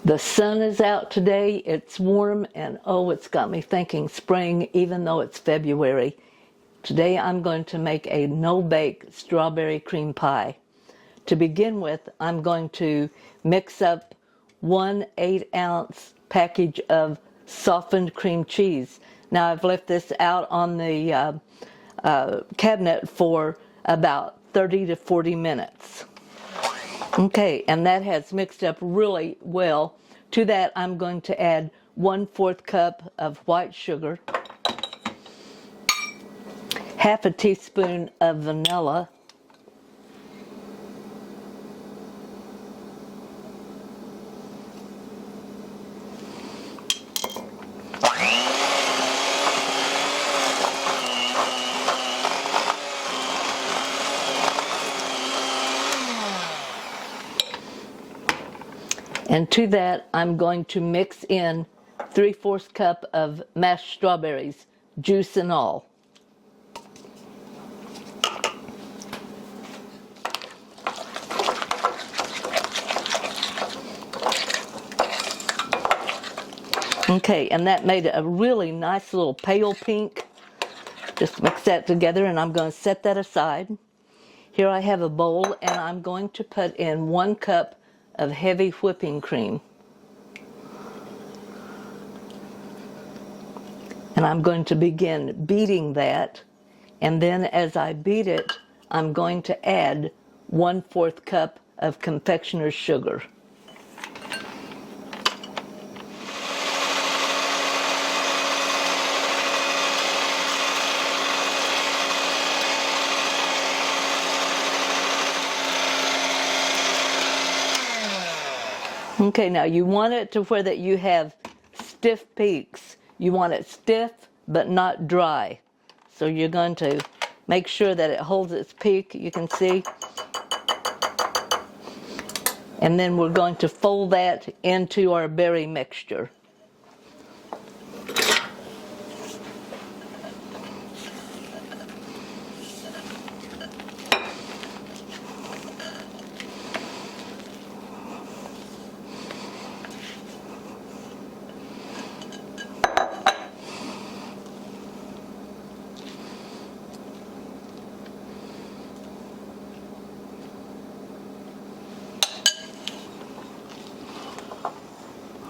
The sun is out today, it's warm, and oh, it's got me thinking spring even though it's February. Today I'm going to make a no-bake strawberry cream pie. To begin with, I'm going to mix up 1 8-ounce package of softened cream cheese. Now I've left this out on the cabinet for about 30 to 40 minutes. Okay, and that has mixed up really well. To that, I'm going to add 1/4 cup of white sugar, half a teaspoon of vanilla, and to that I'm going to mix in 3/4 cup of mashed strawberries, juice and all. Okay, and that made a really nice little pale pink. Just mix that together and I'm going to set that aside. Here I have a bowl and I'm going to put in 1 cup of heavy whipping cream. And I'm going to begin beating that, and then as I beat it, I'm going to add 1/4 cup of confectioner's sugar. Okay, now you want it to where that you have stiff peaks. You want it stiff but not dry. So you're going to make sure that it holds its peak, you can see. And then we're going to fold that into our berry mixture.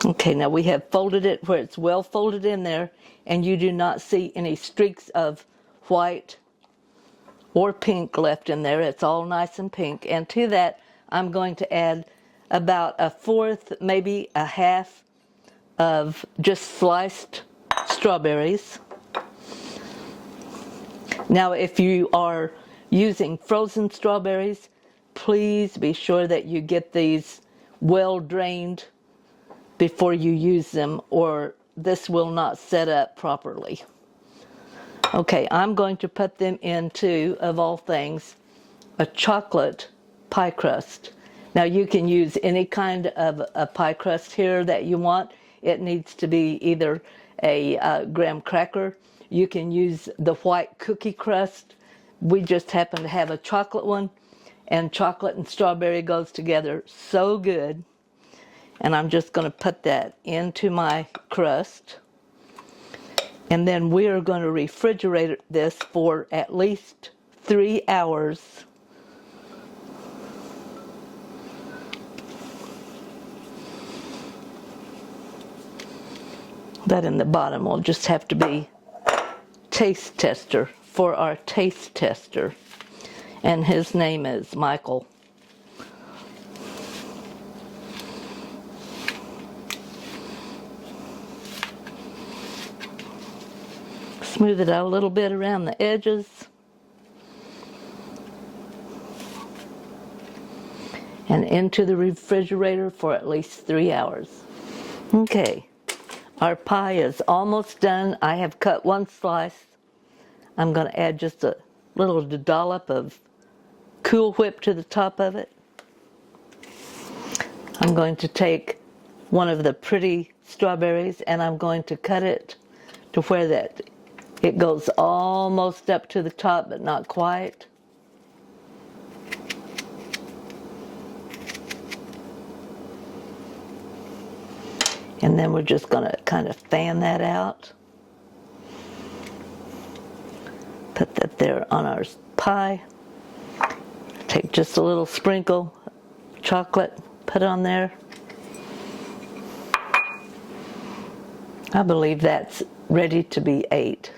Okay, now we have folded it where it's well folded in there, and you do not see any streaks of white or pink left in there. It's all nice and pink. And to that, I'm going to add about 1/4, maybe 1/2 of just sliced strawberries. Now, if you are using frozen strawberries, please be sure that you get these well drained before you use them, or this will not set up properly. Okay, I'm going to put them into, of all things, a chocolate pie crust. Now you can use any kind of a pie crust here that you want. It needs to be either a graham cracker. You can use the white cookie crust. We just happen to have a chocolate one, and chocolate and strawberry goes together so good. And I'm just going to put that into my crust. And then we are going to refrigerate this for at least 3 hours. That in the bottom will just have to be taste tester for our taste tester. And his name is Michael. Smooth it out a little bit around the edges. And into the refrigerator for at least 3 hours. Okay, our pie is almost done. I have cut 1 slice. I'm going to add just a little dollop of Cool Whip to the top of it. I'm going to take one of the pretty strawberries and I'm going to cut it to where that it goes almost up to the top, but not quite. And then we're just going to kind of fan that out. Put that there on our pie. Take just a little sprinkle of chocolate, put on there. I believe that's ready to be ate.